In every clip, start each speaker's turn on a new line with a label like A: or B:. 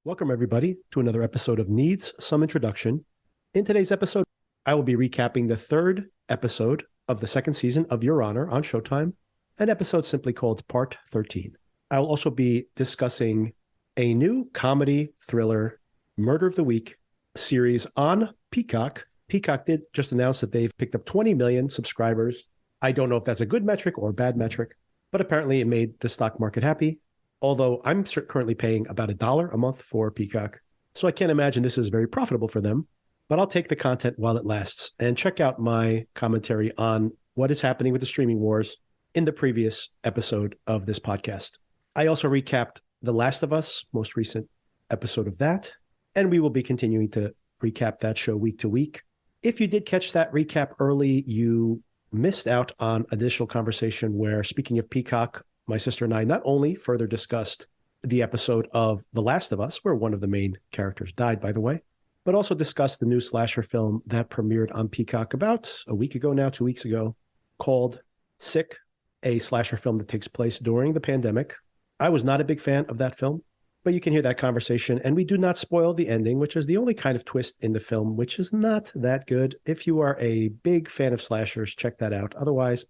A: Welcome, everybody, to another episode of Needs Some Introduction. In today's episode, I will be recapping the third episode of the second season of Your Honor on Showtime, an episode simply called Part 13. I will also be discussing a new comedy thriller, Murder of the Week series on Peacock. Peacock did just announce that they've picked up 20 million subscribers. I don't know if that's a good metric or a bad metric, but apparently it made the stock market happy. Although I'm currently paying about $1 a month for Peacock. So I can't imagine this is very profitable for them, but I'll take the content while it lasts and check out my commentary on what is happening with the streaming wars in the previous episode of this podcast. I also recapped The Last of Us, most recent episode of that, and we will be continuing to recap that show week to week. If you did catch that recap early, you missed out on additional conversation where, speaking of Peacock, my sister and I not only further discussed the episode of The Last of Us, where one of the main characters died, by the way, but also discussed the new slasher film that premiered on Peacock about a week ago now, 2 weeks ago, called Sick, a slasher film that takes place during the pandemic. I was not a big fan of that film, but you can hear that conversation, and we do not spoil the ending, which is the only kind of twist in the film, which is not that good. If you are a big fan of slashers, check that out. Otherwise,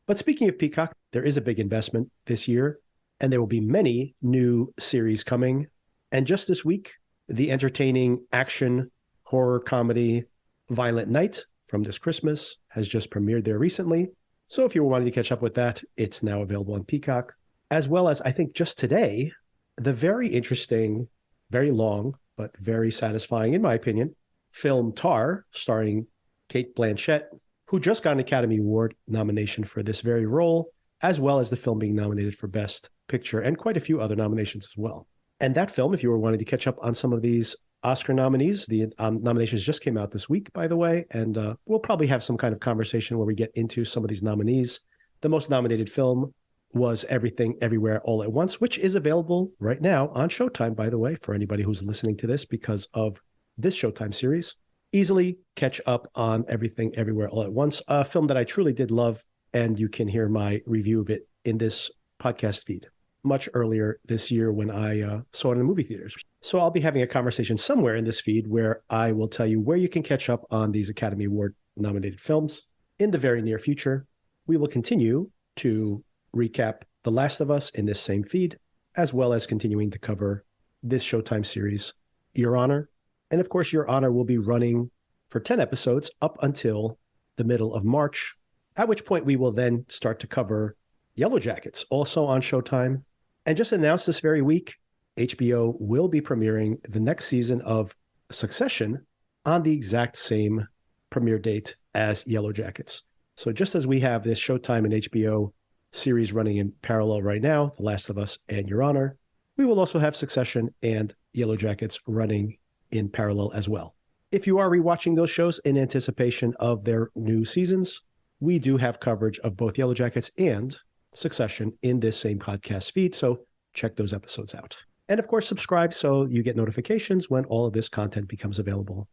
A: But speaking of Peacock, there is a big investment this year, and there will be many new series coming. And just this week, the entertaining action, horror, comedy, Violent Night from This Christmas has just premiered there recently. So if you were wanting to catch up with that, it's now available on Peacock. As well as, I think just today, the very interesting, very long, but very satisfying, in my opinion, film Tar, starring Cate Blanchett, who just got an Academy Award nomination for this very role, as well as the film being nominated for Best Picture and quite a few other nominations as well. And that film, if you were wanting to catch up on some of these Oscar nominees, the nominations just came out this week, by the way, and we'll probably have some kind of conversation where we get into some of these nominees. The most nominated film was Everything Everywhere All at Once, which is available right now on Showtime, by the way, for anybody who's listening to this because of this Showtime series. Easily catch up on Everything Everywhere All at Once, a film that I truly did love, and you can hear my review of it in this podcast feed much earlier this year when I saw it in the movie theaters. So I'll be having a conversation somewhere in this feed where I will tell you where you can catch up on these Academy Award nominated films in the very near future. We will continue to recap The Last of Us in this same feed, as well as continuing to cover this Showtime series, Your Honor. And of course, Your Honor will be running for 10 episodes up until the middle of March, at which point we will then start to cover Yellow Jackets, also on Showtime. And just announced this very week, HBO will be premiering the next season of Succession on the exact same premiere date as Yellow Jackets. So just as we have this Showtime and HBO series running in parallel right now, The Last of Us and Your Honor, we will also have Succession and Yellow Jackets running in parallel as well. If you are rewatching those shows in anticipation of their new seasons, we do have coverage of both Yellow Jackets and Succession in this same podcast feed, so check those episodes out. And of course, subscribe so you get notifications when all of this content becomes available.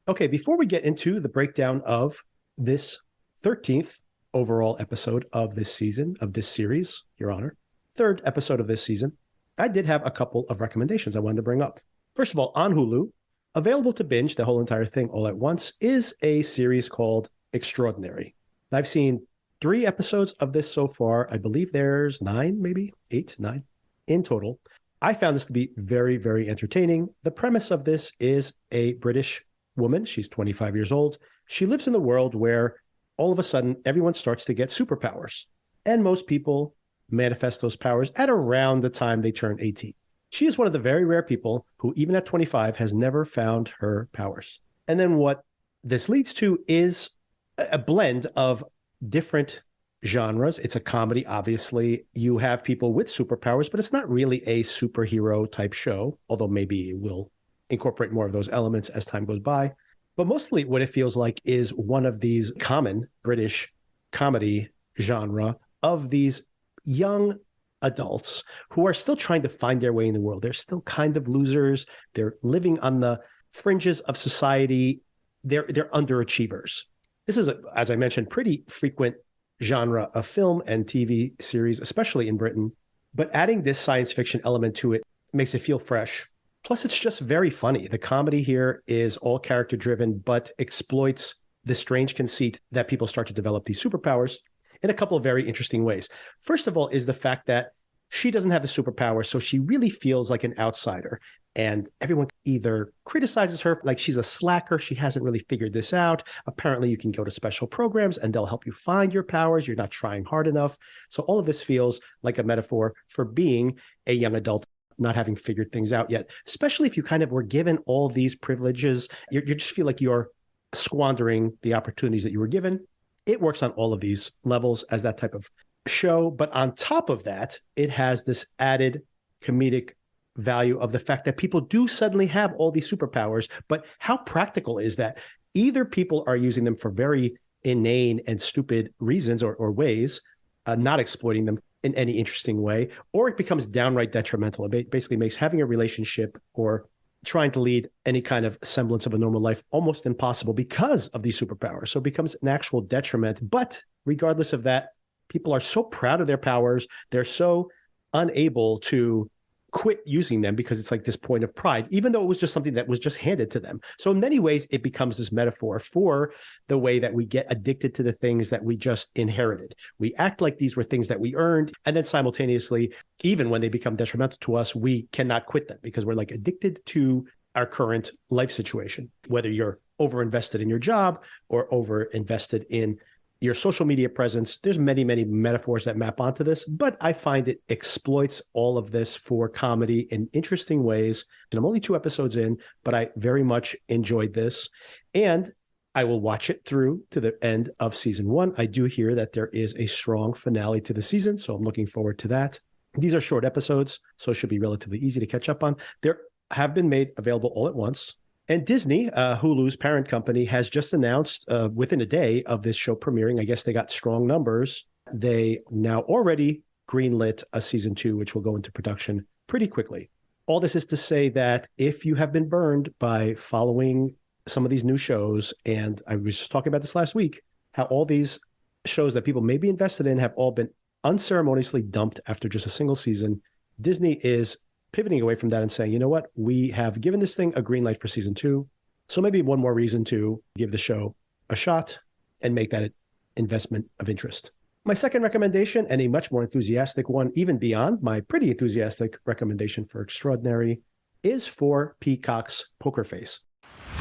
A: Okay, before we get into the breakdown of this 13th overall episode of this season, of this series, Your Honor, third episode of this season, I did have a couple of recommendations I wanted to bring up. First of all, on Hulu, available to binge the whole entire thing all at once, is a series called Extraordinary. I've seen 3 episodes of this so far. I believe there's 9, maybe 8, 9 in total. I found this to be very, very entertaining. The premise of this is a British woman. She's 25 years old. She lives in a world where all of a sudden everyone starts to get superpowers. And most people manifest those powers at around the time they turn 18. She is one of the very rare people who, even at 25, has never found her powers. And then what this leads to is a blend of different genres. It's a comedy, obviously. You have people with superpowers, but it's not really a superhero type show, although maybe it will incorporate more of those elements as time goes by. But mostly what it feels like is one of these common British comedy genre of these young adults who are still trying to find their way in the world. They're still kind of losers. They're living on the fringes of society. They're underachievers. This is, as I mentioned, pretty frequent genre of film and TV series, especially in Britain. But adding this science fiction element to it makes it feel fresh. Plus, it's just very funny. The comedy here is all character driven, but exploits the strange conceit that people start to develop these superpowers in a couple of very interesting ways. First of all, is the fact that she doesn't have the superpower, so she really feels like an outsider. And everyone either criticizes her like she's a slacker, she hasn't really figured this out. Apparently, you can go to special programs and they'll help you find your powers. You're not trying hard enough. So all of this feels like a metaphor for being a young adult, not having figured things out yet, especially if you kind of were given all these privileges. You just feel like you're squandering the opportunities that you were given. It works on all of these levels as that type of show. But on top of that, it has this added comedic value of the fact that people do suddenly have all these superpowers. But how practical is that? Either people are using them for very inane and stupid reasons or ways, not exploiting them in any interesting way, or it becomes downright detrimental. It basically makes having a relationship or trying to lead any kind of semblance of a normal life almost impossible because of these superpowers. So it becomes an actual detriment. But regardless of that, people are so proud of their powers. They're so unable to quit using them because it's like this point of pride, even though it was just something that was just handed to them. So in many ways, it becomes this metaphor for the way that we get addicted to the things that we just inherited. We act like these were things that we earned. And then simultaneously, even when they become detrimental to us, we cannot quit them because we're like addicted to our current life situation, whether you're overinvested in your job or overinvested in your social media presence. There's many, many metaphors that map onto this, but I find it exploits all of this for comedy in interesting ways. And I'm only 2 episodes in, but I very much enjoyed this. And I will watch it through to the end of season 1. I do hear that there is a strong finale to the season, so I'm looking forward to that. These are short episodes, so it should be relatively easy to catch up on. They have been made available all at once. And Disney, Hulu's parent company, has just announced within a day of this show premiering, I guess they got strong numbers. They now already greenlit a season 2, which will go into production pretty quickly. All this is to say that if you have been burned by following some of these new shows, and I was just talking about this last week, how all these shows that people may be invested in have all been unceremoniously dumped after just a single season, Disney is pivoting away from that and saying, you know what, we have given this thing a green light for season 2. So maybe one more reason to give the show a shot and make that an investment of interest. My second recommendation, and a much more enthusiastic one, even beyond my pretty enthusiastic recommendation for Extraordinary, is for Peacock's Poker Face.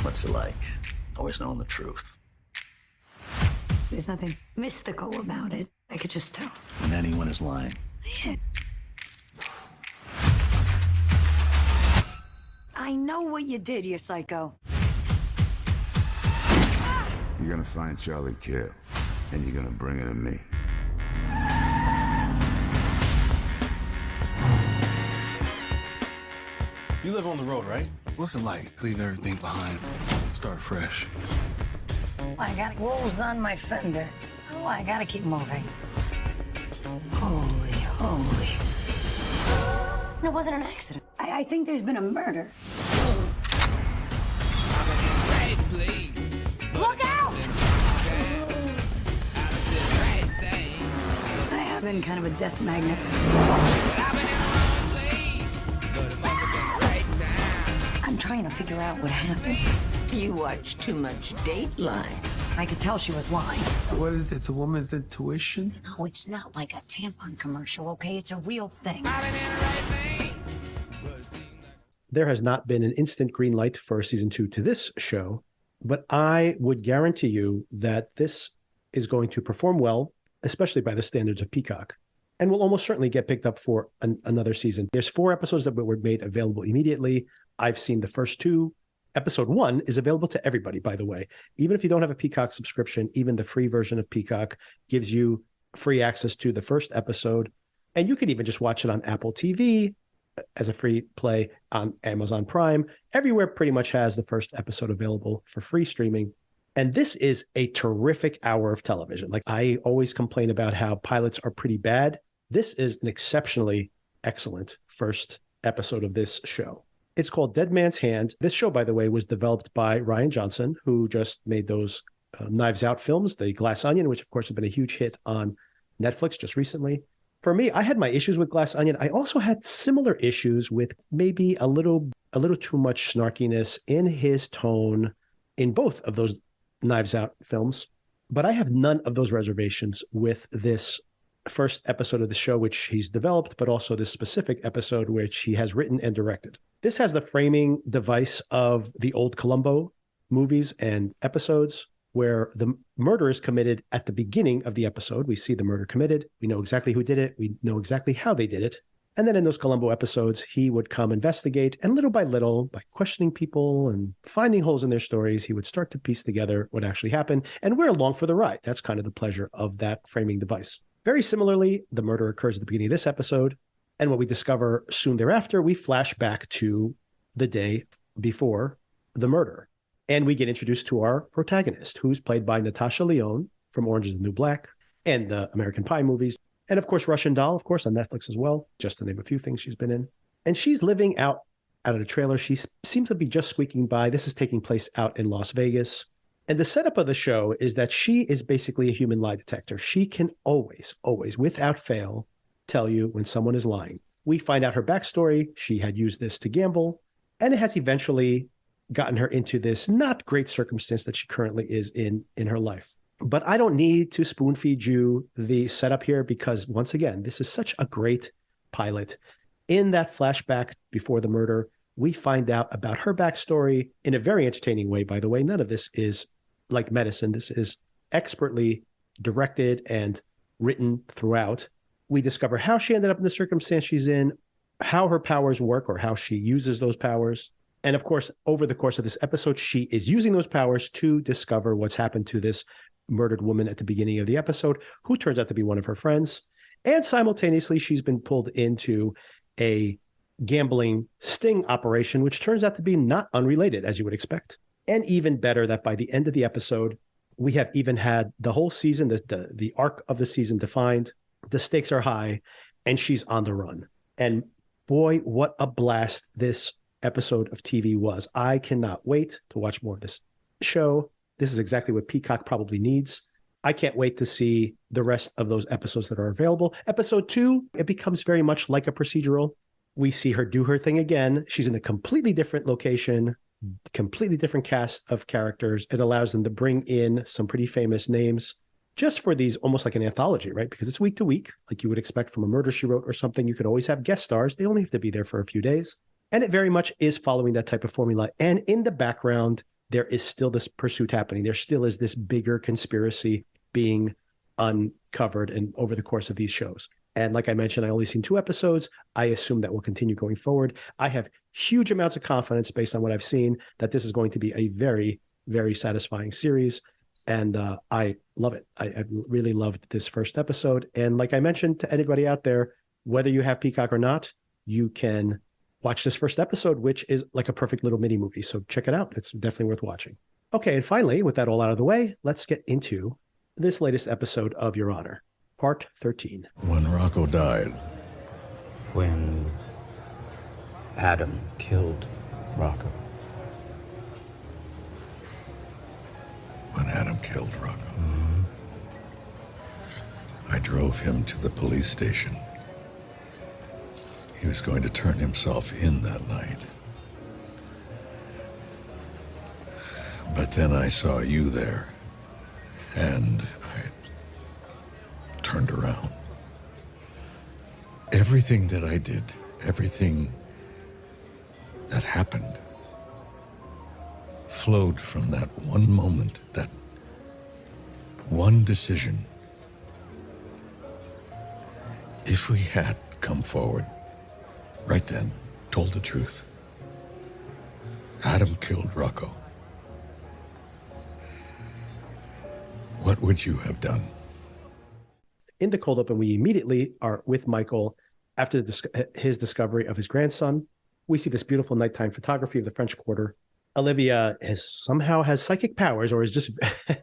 B: What's it like? Always knowing the truth.
C: There's nothing mystical about it. I could just tell.
B: When anyone is lying.
C: Yeah. I know what you did, you psycho.
D: You're gonna find Charlie Kidd, and you're gonna bring it to me.
E: You live on the road, right? What's it like? Leave everything behind, start fresh.
C: I got rolls on my fender. Oh, I gotta keep moving. Holy. And it wasn't an accident. I think there's been a murder. Look out! I have been kind of a death magnet. I'm trying to figure out what happened.
F: You watch too much Dateline.
C: I could tell she was lying.
E: What is it? It's a woman's intuition?
C: No, it's not like a tampon commercial, okay? It's a real thing.
A: There has not been an instant green light for season 2 to this show, but I would guarantee you that this is going to perform well, especially by the standards of Peacock, and will almost certainly get picked up for another season. There's 4 episodes that were made available immediately. I've seen the first 2. Episode 1 is available to everybody, by the way. Even if you don't have a Peacock subscription, even the free version of Peacock gives you free access to the first episode. And you can even just watch it on Apple TV as a free play on Amazon Prime. Everywhere pretty much has the first episode available for free streaming. And this is a terrific hour of television. Like, I always complain about how pilots are pretty bad. This is an exceptionally excellent first episode of this show. It's called Dead Man's Hand. This show, by the way, was developed by Rian Johnson, who just made those Knives Out films, The Glass Onion, which of course have been a huge hit on Netflix just recently. For me, I had my issues with Glass Onion. I also had similar issues with maybe a little a little too much snarkiness in his tone in both of those Knives Out films. But I have none of those reservations with this first episode of the show, which he's developed, but also this specific episode, which he has written and directed. This has the framing device of the old Columbo movies and episodes where the murder is committed at the beginning of the episode. We see the murder committed. We know exactly who did it. We know exactly how they did it. And then in those Columbo episodes, he would come investigate, and little by little, by questioning people and finding holes in their stories, he would start to piece together what actually happened. And we're along for the ride. That's kind of the pleasure of that framing device. Very similarly, the murder occurs at the beginning of this episode. And what we discover soon thereafter, we flash back to the day before the murder. And we get introduced to our protagonist, who's played by Natasha Lyonne from Orange is the New Black and the American Pie movies. And of course, Russian Doll, of course, on Netflix as well, just to name a few things she's been in. And she's living out of the trailer. She seems to be just squeaking by. This is taking place out in Las Vegas. And the setup of the show is that she is basically a human lie detector. She can always, without fail, tell you when someone is lying. We find out her backstory. She had used this to gamble, and it has eventually gotten her into this not great circumstance that she currently is in her life. But I don't need to spoon feed you the setup here because, once again, this is such a great pilot. In that flashback before the murder, we find out about her backstory in a very entertaining way, by the way. None of this is like medicine. This is expertly directed and written throughout. We discover how she ended up in the circumstance she's in, how her powers work or how she uses those powers. And of course, over the course of this episode, she is using those powers to discover what's happened to this murdered woman at the beginning of the episode, who turns out to be one of her friends. And simultaneously, she's been pulled into a gambling sting operation, which turns out to be not unrelated, as you would expect. And even better, that by the end of the episode, we have even had the whole season, the arc of the season defined. The stakes are high, and she's on the run. And boy, what a blast this episode of TV was. I cannot wait to watch more of this show. This is exactly what Peacock probably needs. I can't wait to see the rest of those episodes that are available. Episode 2, it becomes very much like a procedural. We see her do her thing again. She's in a completely different location, completely different cast of characters. It allows them to bring in some pretty famous names just for these, almost like an anthology, right? Because it's week to week, like you would expect from a Murder, She Wrote or something. You could always have guest stars. They only have to be there for a few days. And it very much is following that type of formula. And in the background, there is still this pursuit happening. There still is this bigger conspiracy being uncovered and over the course of these shows. And like I mentioned, I only seen 2 episodes. I assume that will continue going forward. I have huge amounts of confidence based on what I've seen that this is going to be a very, very satisfying series. And I love it. I really loved this first episode. And like I mentioned to anybody out there, whether you have Peacock or not, you can watch this first episode, which is like a perfect little mini movie. So check it out. It's definitely worth watching. Okay. And finally, with that all out of the way, let's get into this latest episode of Your Honor, part 13.
G: When Rocco died.
H: When Adam killed Rocco.
G: When Adam killed Rocco. Mm-hmm. I drove him to the police station. He was going to turn himself in that night. But then I saw you there, and I turned around. Everything that I did, everything that happened, flowed from that one moment, that one decision. If we had come forward right then, told the truth, Adam killed Rocco, what would you have done?
A: In the cold open, we immediately are with Michael after his discovery of his grandson. We see this beautiful nighttime photography of the French Quarter. Olivia somehow has psychic powers, or is just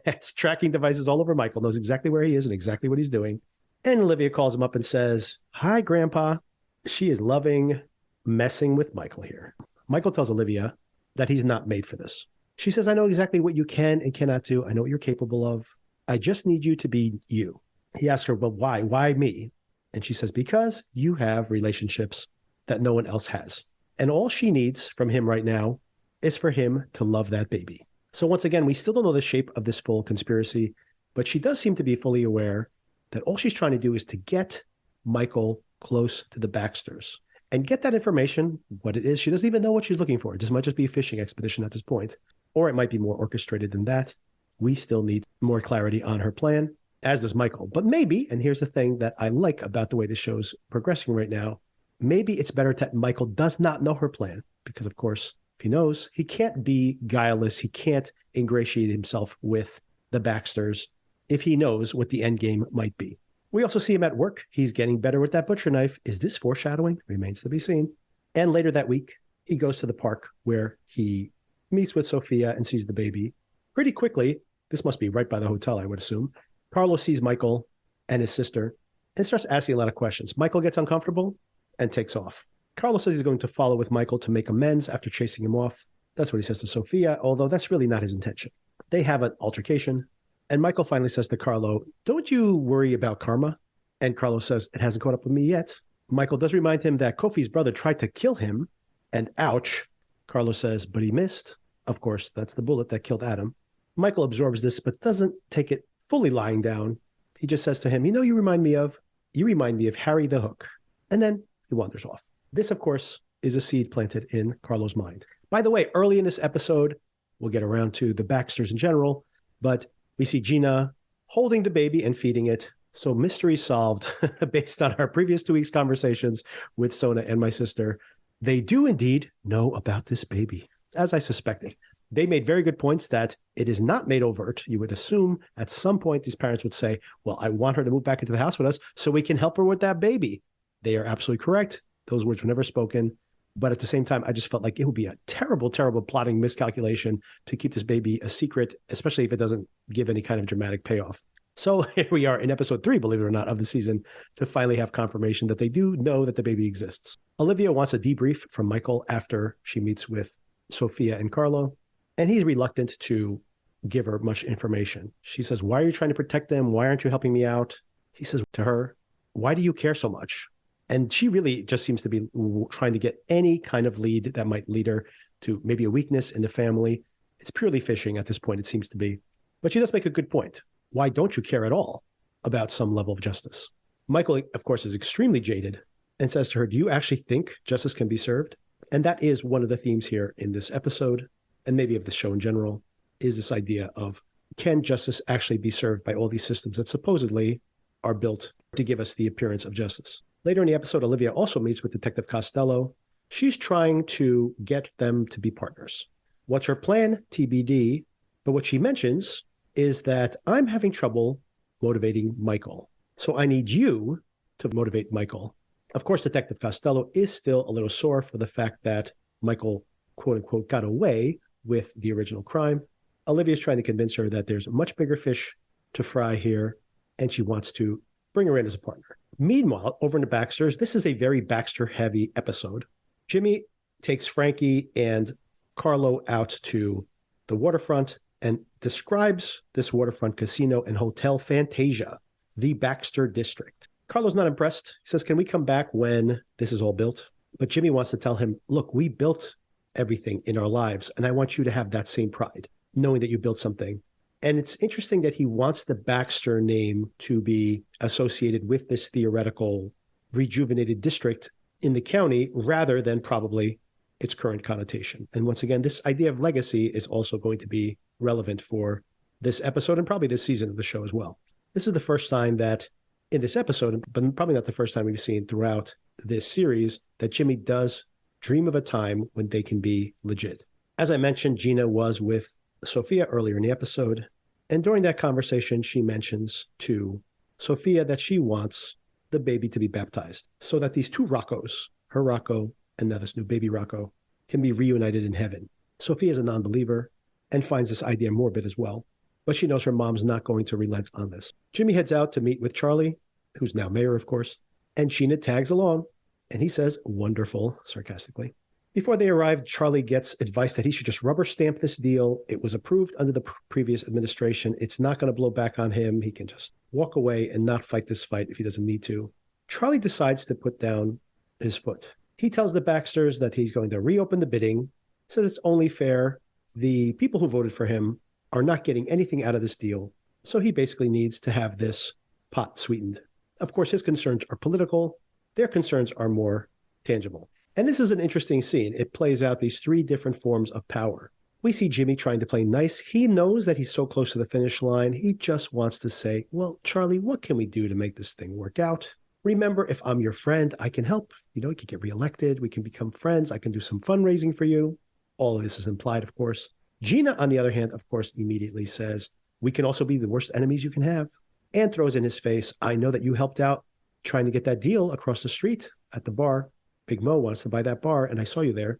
A: has tracking devices all over Michael, knows exactly where he is and exactly what he's doing. And Olivia calls him up and says, "Hi, Grandpa." She is loving messing with Michael here. Michael tells Olivia that he's not made for this. She says, "I know exactly what you can and cannot do. I know what you're capable of. I just need you to be you." He asks her, "Well, why? Why me?" And she says, "Because you have relationships that no one else has." And all she needs from him right now is for him to love that baby. So once again, we still don't know the shape of this full conspiracy, but she does seem to be fully aware that all she's trying to do is to get Michael close to the Baxters and get that information, what it is. She doesn't even know what she's looking for. This might just be a fishing expedition at this point, or it might be more orchestrated than that. We still need more clarity on her plan, as does Michael. But maybe, and here's the thing that I like about the way the show's progressing right now, maybe it's better that Michael does not know her plan, because of course, if he knows, he can't be guileless. He can't ingratiate himself with the Baxters if he knows what the end game might be. We also see him at work. He's getting better with that butcher knife. Is this foreshadowing? Remains to be seen. And later that week, he goes to the park where he meets with Sophia and sees the baby. Pretty quickly, this must be right by the hotel, I would assume, Carlos sees Michael and his sister and starts asking a lot of questions. Michael gets uncomfortable and takes off. Carlos says he's going to follow with Michael to make amends after chasing him off. That's what he says to Sophia, although that's really not his intention. They have an altercation. And Michael finally says to Carlo, don't you worry about karma? And Carlo says, it hasn't caught up with me yet. Michael does remind him that Kofi's brother tried to kill him. And ouch, Carlo says, but he missed. Of course, that's the bullet that killed Adam. Michael absorbs this, but doesn't take it fully lying down. He just says to him, you know, you remind me of Harry the Hook. And then he wanders off. This, of course, is a seed planted in Carlo's mind. By the way, early in this episode, we'll get around to the Baxters in general, but we see Gina holding the baby and feeding it. So mystery solved based on our previous 2 weeks' conversations with Sona and my sister. They do indeed know about this baby, as I suspected. They made very good points that it is not made overt. You would assume at some point these parents would say, well, I want her to move back into the house with us so we can help her with that baby. They are absolutely correct. Those words were never spoken. But at the same time, I just felt like it would be a terrible, terrible plotting miscalculation to keep this baby a secret, especially if it doesn't give any kind of dramatic payoff. So here we are in episode 3, believe it or not, of the season to finally have confirmation that they do know that the baby exists. Olivia wants a debrief from Michael after she meets with Sophia and Carlo, and he's reluctant to give her much information. She says, why are you trying to protect them? Why aren't you helping me out? He says to her, why do you care so much? And she really just seems to be trying to get any kind of lead that might lead her to maybe a weakness in the family. It's purely fishing at this point, it seems to be. But she does make a good point. Why don't you care at all about some level of justice? Michael, of course, is extremely jaded and says to her, do you actually think justice can be served? And that is one of the themes here in this episode, and maybe of the show in general, is this idea of, can justice actually be served by all these systems that supposedly are built to give us the appearance of justice? Later in the episode, Olivia also meets with Detective Costello. She's trying to get them to be partners. What's her plan? TBD. But what she mentions is that I'm having trouble motivating Michael. So I need you to motivate Michael. Of course, Detective Costello is still a little sore for the fact that Michael, quote unquote, got away with the original crime. Olivia's trying to convince her that there's much bigger fish to fry here, and she wants to bring her in as a partner. Meanwhile, over in the Baxters, this is a very Baxter-heavy episode. Jimmy takes Frankie and Carlo out to the waterfront and describes this waterfront casino and Hotel Fantasia, the Baxter district. Carlo's not impressed. He says, can we come back when this is all built? But Jimmy wants to tell him, look, we built everything in our lives, and I want you to have that same pride, knowing that you built something. And it's interesting that he wants the Baxter name to be associated with this theoretical rejuvenated district in the county rather than probably its current connotation. And once again, this idea of legacy is also going to be relevant for this episode and probably this season of the show as well. This is the first time that in this episode, but probably not the first time we've seen throughout this series, that Jimmy does dream of a time when they can be legit. As I mentioned, Gina was with Sophia earlier in the episode, and during that conversation, she mentions to Sophia that she wants the baby to be baptized so that these two Roccos, her Rocco and now this new baby Rocco, can be reunited in heaven. Sophia is a non-believer and finds this idea morbid as well, but she knows her mom's not going to relent on this. Jimmy heads out to meet with Charlie, who's now mayor, of course, and Gina tags along, and he says, wonderful, sarcastically. Before they arrive, Charlie gets advice that he should just rubber stamp this deal. It was approved under the previous administration. It's not going to blow back on him. He can just walk away and not fight this fight if he doesn't need to. Charlie decides to put down his foot. He tells the Baxters that he's going to reopen the bidding, says it's only fair. The people who voted for him are not getting anything out of this deal, so he basically needs to have this pot sweetened. Of course, his concerns are political. Their concerns are more tangible. And this is an interesting scene. It plays out these three different forms of power. We see Jimmy trying to play nice. He knows that he's so close to the finish line. He just wants to say, well, Charlie, what can we do to make this thing work out? Remember, if I'm your friend, I can help. You can get reelected. We can become friends. I can do some fundraising for you. All of this is implied, of course. Gina, on the other hand, of course, immediately says, we can also be the worst enemies you can have. And throws in his face, I know that you helped out trying to get that deal across the street at the bar. Big Mo wants to buy that bar, and I saw you there.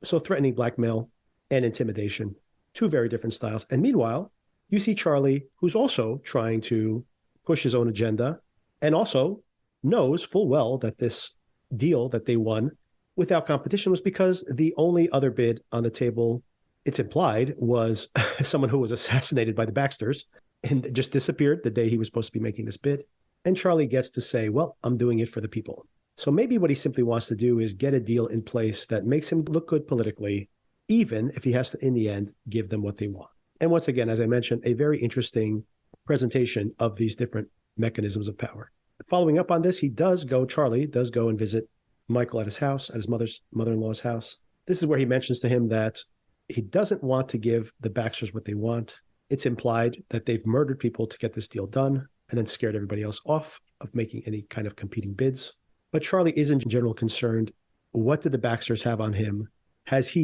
A: So threatening blackmail and intimidation, two very different styles. And meanwhile, you see Charlie, who's also trying to push his own agenda and also knows full well that this deal that they won without competition was because the only other bid on the table, it's implied, was someone who was assassinated by the Baxters and just disappeared the day he was supposed to be making this bid. And Charlie gets to say, well, I'm doing it for the people. So maybe what he simply wants to do is get a deal in place that makes him look good politically, even if he has to, in the end, give them what they want. And once again, as I mentioned, a very interesting presentation of these different mechanisms of power. Following up on this, Charlie does go and visit Michael at his house, at his mother-in-law's house. This is where he mentions to him that he doesn't want to give the Baxters what they want. It's implied that they've murdered people to get this deal done and then scared everybody else off of making any kind of competing bids. But Charlie is in general concerned. What did the Baxters have on him? Has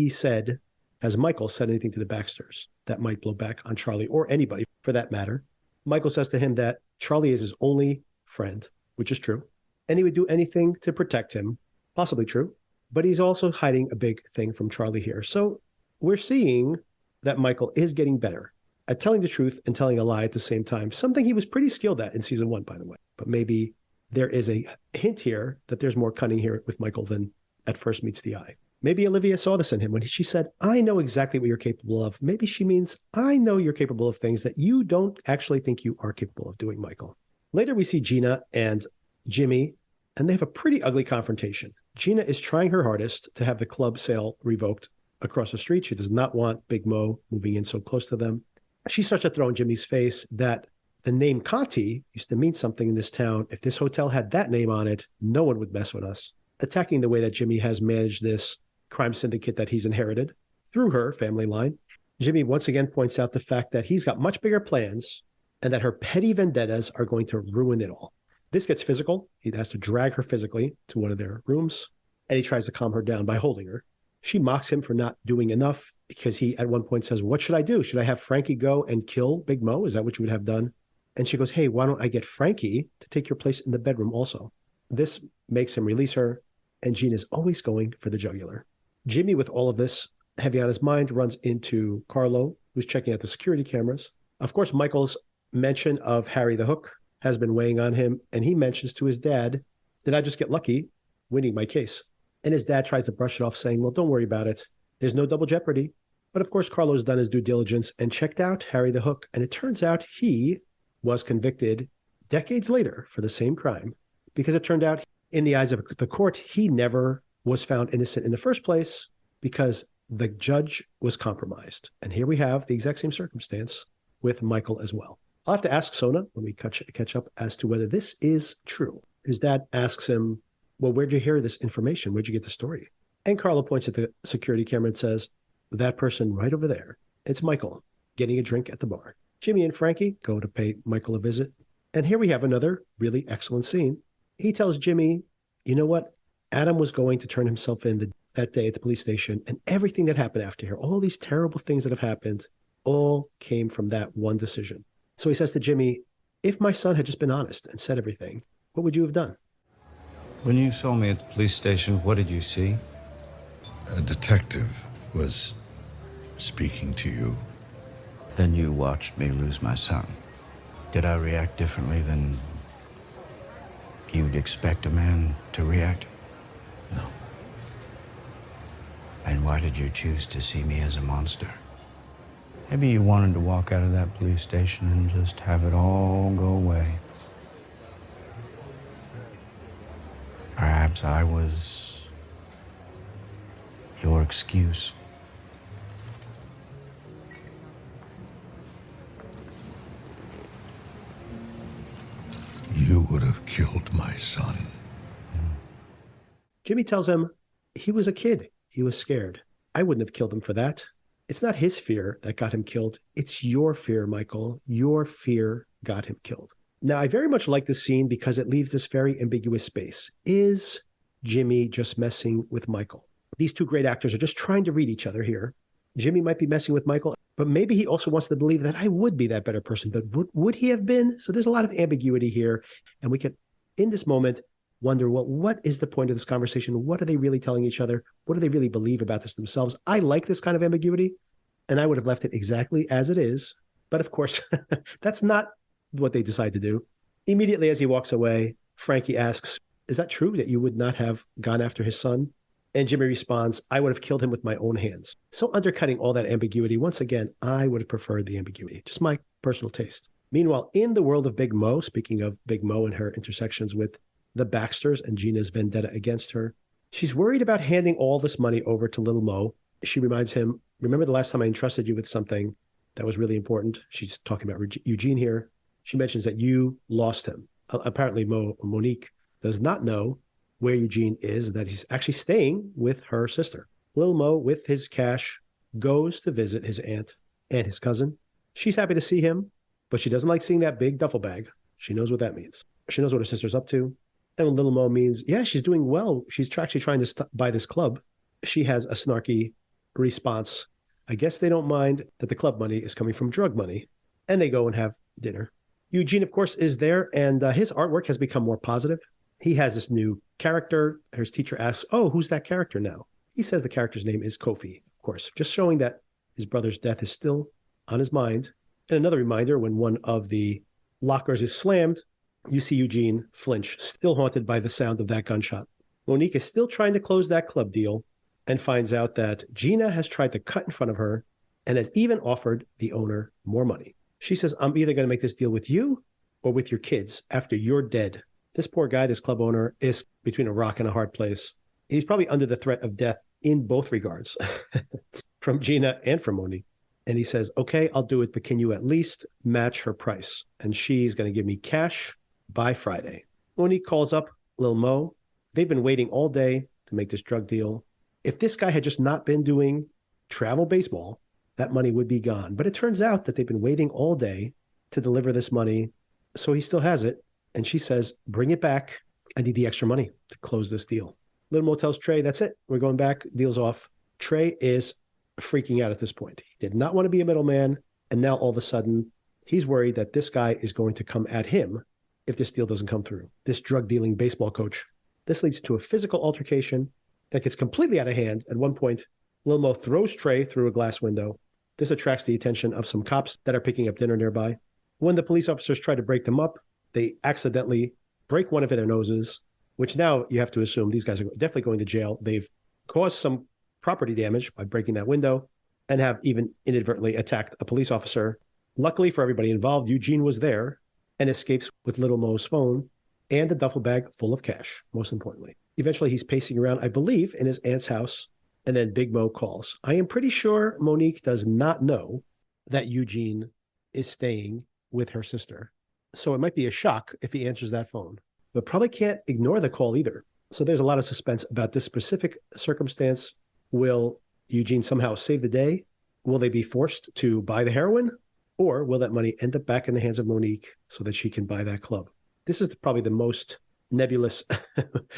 A: Michael said anything to the Baxters that might blow back on Charlie or anybody for that matter? Michael says to him that Charlie is his only friend, which is true. And he would do anything to protect him, possibly true. But he's also hiding a big thing from Charlie here. So we're seeing that Michael is getting better at telling the truth and telling a lie at the same time, something he was pretty skilled at in season 1, by the way. But maybe there is a hint here that there's more cunning here with Michael than at first meets the eye. Maybe Olivia saw this in him when she said, I know exactly what you're capable of. Maybe she means, I know you're capable of things that you don't actually think you are capable of doing, Michael. Later, we see Gina and Jimmy, and they have a pretty ugly confrontation. Gina is trying her hardest to have the club sale revoked across the street. She does not want Big Mo moving in so close to them. She starts to throw in Jimmy's face that the name Conti used to mean something in this town. If this hotel had that name on it, no one would mess with us. Attacking the way that Jimmy has managed this crime syndicate that he's inherited through her family line. Jimmy once again points out the fact that he's got much bigger plans and that her petty vendettas are going to ruin it all. This gets physical. He has to drag her physically to one of their rooms, and he tries to calm her down by holding her. She mocks him for not doing enough because he at one point says, what should I do? Should I have Frankie go and kill Big Mo? Is that what you would have done? And she goes, hey, why don't I get Frankie to take your place in the bedroom also? This makes him release her, and Gene is always going for the jugular. Jimmy, with all of this heavy on his mind, runs into Carlo, who's checking out the security cameras. Of course, Michael's mention of Harry the Hook has been weighing on him, and he mentions to his dad, did I just get lucky winning my case? And his dad tries to brush it off, saying, well, don't worry about it. There's no double jeopardy. But of course, Carlo's done his due diligence and checked out Harry the Hook, and it turns out he was convicted decades later for the same crime, because it turned out in the eyes of the court, he never was found innocent in the first place because the judge was compromised. And here we have the exact same circumstance with Michael as well. I'll have to ask Sona when we catch up as to whether this is true. His dad asks him, well, where'd you hear this information? Where'd you get the story? And Carlo points at the security camera and says, that person right over there, it's Michael getting a drink at the bar. Jimmy and Frankie go to pay Michael a visit. And here we have another really excellent scene. He tells Jimmy, you know what? Adam was going to turn himself in that day at the police station, and everything that happened after here, all these terrible things that have happened, all came from that one decision. So he says to Jimmy, if my son had just been honest and said everything, what would you have done?
H: When you saw me at the police station, what did you see?
G: A detective was speaking to you.
H: Then you watched me lose my son. Did I react differently than you'd expect a man to react?
G: No.
H: And why did you choose to see me as a monster? Maybe you wanted to walk out of that police station and just have it all go away. Perhaps I was your excuse.
G: You would have killed my son.
A: Jimmy tells him he was a kid. He was scared. I wouldn't have killed him for that. It's not his fear that got him killed. It's your fear, Michael. Your fear got him killed. Now, I very much like this scene because it leaves this very ambiguous space. Is Jimmy just messing with Michael? These two great actors are just trying to read each other here. Jimmy might be messing with Michael, but maybe he also wants to believe that I would be that better person. But would he have been? So there's a lot of ambiguity here. And we can, in this moment, wonder, well, what is the point of this conversation? What are they really telling each other? What do they really believe about this themselves? I like this kind of ambiguity, and I would have left it exactly as it is. But of course, that's not what they decide to do. Immediately as he walks away, Frankie asks, is that true that you would not have gone after his son? And Jimmy responds, I would have killed him with my own hands. So undercutting all that ambiguity, once again, I would have preferred the ambiguity, just my personal taste. Meanwhile, in the world of Big Mo, speaking of Big Mo and her intersections with the Baxters and Gina's vendetta against her, she's worried about handing all this money over to Little Mo. She reminds him, remember the last time I entrusted you with something that was really important? She's talking about Eugene here. She mentions that you lost him. Apparently, Monique does not know where Eugene is, that he's actually staying with her sister. Lil Mo, with his cash, goes to visit his aunt and his cousin. She's happy to see him, but she doesn't like seeing that big duffel bag. She knows what that means. She knows what her sister's up to. And when Little Mo means, yeah, she's doing well. She's actually trying to buy this club. She has a snarky response. I guess they don't mind that the club money is coming from drug money. And they go and have dinner. Eugene, of course, is there, and his artwork has become more positive. He has this new character. His teacher asks, oh, who's that character now? He says the character's name is Kofi, of course, just showing that his brother's death is still on his mind. And another reminder, when one of the lockers is slammed, you see Eugene flinch, still haunted by the sound of that gunshot. Monique is still trying to close that club deal and finds out that Gina has tried to cut in front of her and has even offered the owner more money. She says, I'm either going to make this deal with you or with your kids after you're dead. This poor guy, this club owner, is between a rock and a hard place. He's probably under the threat of death in both regards, from Gina and from Monique. And he says, okay, I'll do it, but can you at least match her price? And she's going to give me cash by Friday. Monique calls up Lil Mo. They've been waiting all day to make this drug deal. If this guy had just not been doing travel baseball, that money would be gone. But it turns out that they've been waiting all day to deliver this money. So he still has it. And she says, bring it back. I need the extra money to close this deal. Little Mo tells Trey, that's it. We're going back. Deal's off. Trey is freaking out at this point. He did not want to be a middleman. And now all of a sudden, he's worried that this guy is going to come at him if this deal doesn't come through. This drug dealing baseball coach. This leads to a physical altercation that gets completely out of hand. At one point, Lil Mo throws Trey through a glass window. This attracts the attention of some cops that are picking up dinner nearby. When the police officers try to break them up, they accidentally break one of their noses, which now you have to assume these guys are definitely going to jail. They've caused some property damage by breaking that window and have even inadvertently attacked a police officer. Luckily for everybody involved, Eugene was there and escapes with Little Mo's phone and a duffel bag full of cash, most importantly. Eventually, he's pacing around, I believe, in his aunt's house, and then Big Mo calls. I am pretty sure Monique does not know that Eugene is staying with her sister. So it might be a shock if he answers that phone, but probably can't ignore the call either. So there's a lot of suspense about this specific circumstance. Will Eugene somehow save the day? Will they be forced to buy the heroin? Or will that money end up back in the hands of Monique so that she can buy that club? This is probably the most nebulous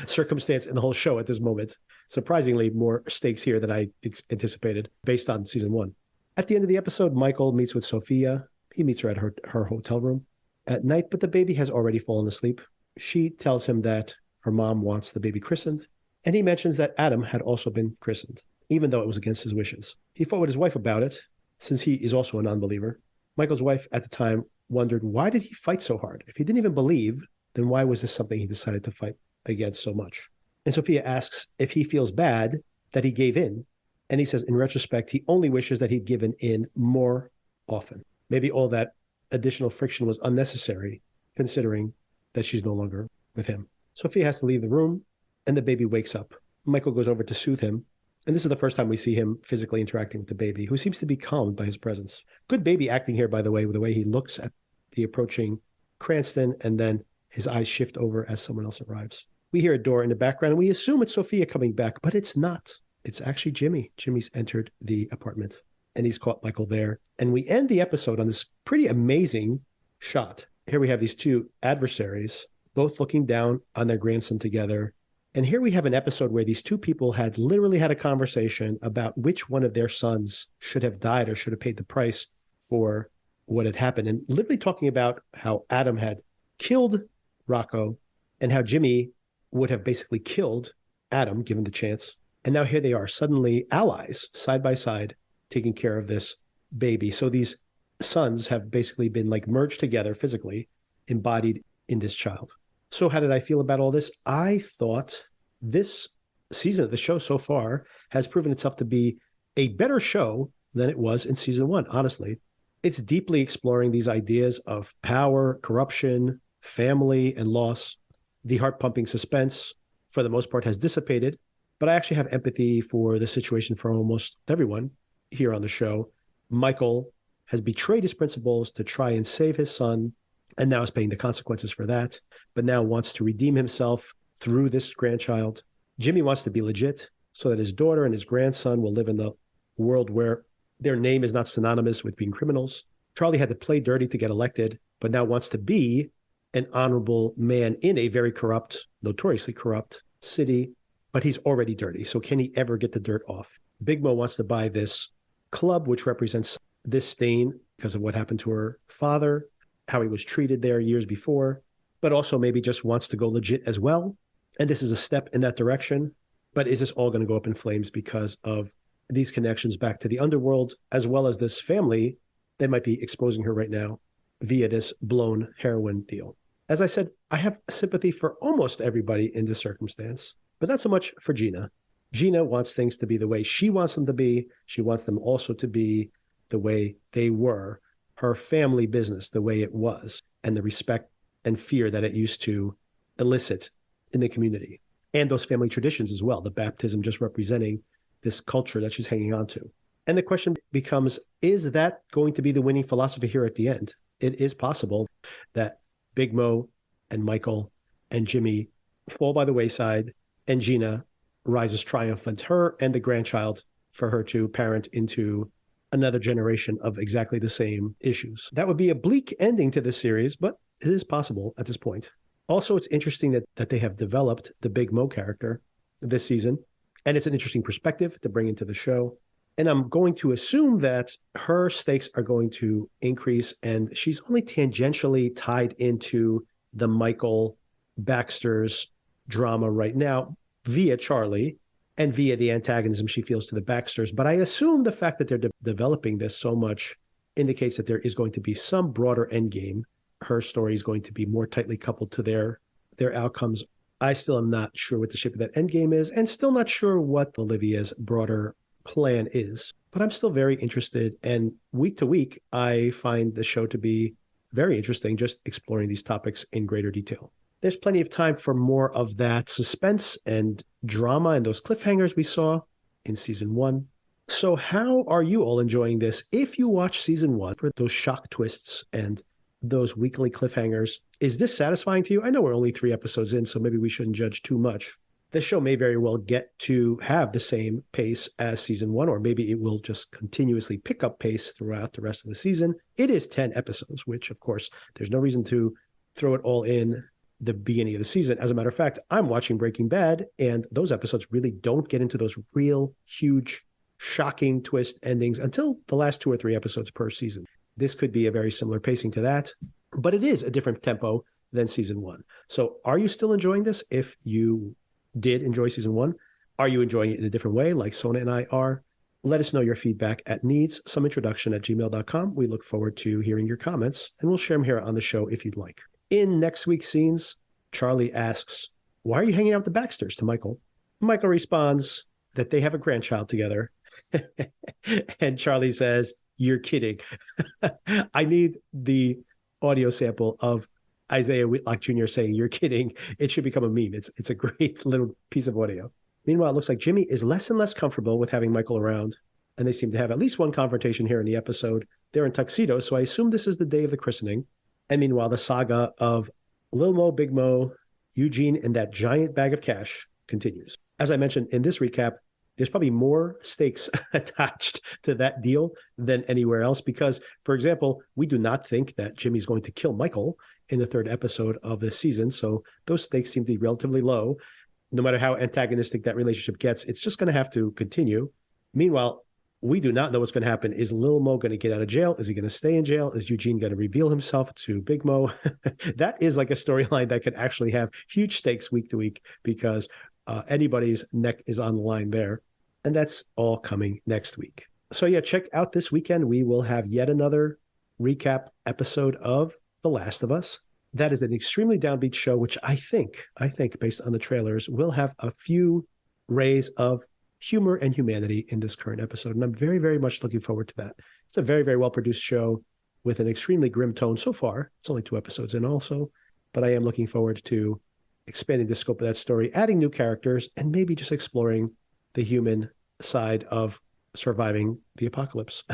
A: circumstance in the whole show at this moment. Surprisingly, more stakes here than I anticipated based on season one. At the end of the episode, Michael meets with Sophia. He meets her at her hotel room at night, but the baby has already fallen asleep. She tells him that her mom wants the baby christened, and he mentions that Adam had also been christened, even though it was against his wishes. He fought with his wife about it, since he is also a non-believer. Michael's wife at the time wondered, why did he fight so hard? If he didn't even believe, then why was this something he decided to fight against so much? And Sophia asks if he feels bad that he gave in. And he says, in retrospect, he only wishes that he'd given in more often. Maybe all that additional friction was unnecessary, considering that she's no longer with him. Sophia has to leave the room, and the baby wakes up. Michael goes over to soothe him, And this is the first time we see him physically interacting with the baby, who seems to be calmed by his presence. Good baby acting here, by the way, with the way he looks at the approaching Cranston, and then his eyes shift over as someone else arrives. We hear a door in the background, and we assume it's Sophia coming back, but it's not. It's actually Jimmy. Jimmy's entered the apartment, and he's caught Michael there. And we end the episode on this pretty amazing shot. Here we have these two adversaries, both looking down on their grandson together. And here we have an episode where these two people had literally had a conversation about which one of their sons should have died or should have paid the price for what had happened. And literally talking about how Adam had killed Rocco and how Jimmy would have basically killed Adam given the chance. And now here they are, suddenly allies, side by side, taking care of this baby. So these sons have basically been like merged together physically, embodied in this child. So how did I feel about all this? I thought this season of the show so far has proven itself to be a better show than it was in season one, honestly. It's deeply exploring these ideas of power, corruption, family, and loss. The heart-pumping suspense, for the most part, has dissipated, but I actually have empathy for the situation for almost everyone here on the show. Michael has betrayed his principles to try and save his son, and now is paying the consequences for that, but now wants to redeem himself through this grandchild. Jimmy wants to be legit so that his daughter and his grandson will live in the world where their name is not synonymous with being criminals. Charlie had to play dirty to get elected, but now wants to be an honorable man in a very corrupt, notoriously corrupt city, but he's already dirty. So can he ever get the dirt off? Big Mo wants to buy this club, which represents this stain because of what happened to her father, how he was treated there years before, but also maybe just wants to go legit as well. And this is a step in that direction. But is this all going to go up in flames because of these connections back to the underworld, as well as this family that might be exposing her right now via this blown heroin deal? As I said, I have sympathy for almost everybody in this circumstance, but not so much for Gina. Gina wants things to be the way she wants them to be. She wants them also to be the way they were, her family business, the way it was, and the respect and fear that it used to elicit in the community. And those family traditions as well, the baptism just representing this culture that she's hanging on to. And the question becomes, is that going to be the winning philosophy here at the end? It is possible that Big Mo and Michael and Jimmy fall by the wayside, and Gina rises triumphant, her and the grandchild, for her to parent into another generation of exactly the same issues. That would be a bleak ending to this series, but it is possible at this point. Also, it's interesting that they have developed the Big Mo character this season, and it's an interesting perspective to bring into the show. And I'm going to assume that her stakes are going to increase, and she's only tangentially tied into the Michael Baxter's drama right now via Charlie and via the antagonism she feels to the Baxters. But I assume the fact that they're developing this so much indicates that there is going to be some broader endgame. Her story is going to be more tightly coupled to their outcomes. I still am not sure what the shape of that endgame is, and still not sure what Olivia's broader plan is. But I'm still very interested, and week to week, I find the show to be very interesting, just exploring these topics in greater detail. There's plenty of time for more of that suspense and drama and those cliffhangers we saw in season one. So how are you all enjoying this? If you watch season one for those shock twists and those weekly cliffhangers, is this satisfying to you? I know we're only 3 episodes in, so maybe we shouldn't judge too much. The show may very well get to have the same pace as season one, or maybe it will just continuously pick up pace throughout the rest of the season. It is 10 episodes, which, of course, there's no reason to throw it all in the beginning of the season. As a matter of fact, I'm watching Breaking Bad, and those episodes really don't get into those real, huge, shocking twist endings until the last 2 or 3 episodes per season. This could be a very similar pacing to that, but it is a different tempo than season one. So are you still enjoying this? If you did enjoy season one, are you enjoying it in a different way like Sona and I are? Let us know your feedback at needssomeintroduction@gmail.com. We look forward to hearing your comments, and we'll share them here on the show if you'd like. In next week's scenes, Charlie asks, "Why are you hanging out with the Baxters?" to Michael. Michael responds that they have a grandchild together. And Charlie says, "You're kidding." I need the audio sample of Isaiah Whitlock Jr. saying, "You're kidding." It should become a meme. It's a great little piece of audio. Meanwhile, it looks like Jimmy is less and less comfortable with having Michael around, and they seem to have at least one confrontation here in the episode. They're in tuxedos, so I assume this is the day of the christening. And meanwhile, the saga of Lil Mo, Big Mo, Eugene, and that giant bag of cash continues. As I mentioned in this recap, there's probably more stakes attached to that deal than anywhere else because, for example, we do not think that Jimmy's going to kill Michael in the third episode of this season. So those stakes seem to be relatively low. No matter how antagonistic that relationship gets, it's just going to have to continue. Meanwhile, we do not know what's going to happen. Is Lil Mo going to get out of jail? Is he going to stay in jail? Is Eugene going to reveal himself to Big Mo? That is like a storyline that could actually have huge stakes week to week because anybody's neck is on the line there. And that's all coming next week. So yeah, check out this weekend. We will have yet another recap episode of The Last of Us. That is an extremely downbeat show, which I think based on the trailers, will have a few rays of humor and humanity in this current episode. And I'm very, very much looking forward to that. It's a very, very well-produced show with an extremely grim tone so far. It's only 2 episodes in also, but I am looking forward to expanding the scope of that story, adding new characters, and maybe just exploring the human side of surviving the apocalypse.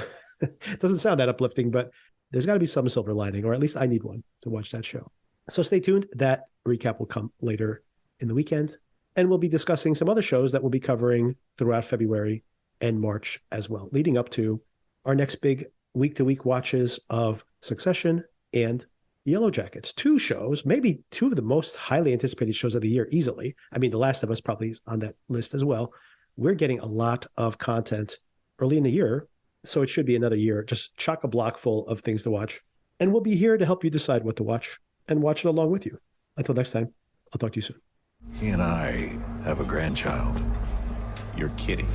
A: It doesn't sound that uplifting, but there's got to be some silver lining, or at least I need one to watch that show. So stay tuned. That recap will come later in the weekend. And we'll be discussing some other shows that we'll be covering throughout February and March as well, leading up to our next big week-to-week watches of Succession and Yellow Jackets. 2 shows, maybe 2 of the most highly anticipated shows of the year easily. I mean, The Last of Us probably is on that list as well. We're getting a lot of content early in the year, so it should be another year, just chock-a-block full of things to watch. And we'll be here to help you decide what to watch and watch it along with you. Until next time, I'll talk to you soon.
G: He and I have a grandchild.
I: You're kidding.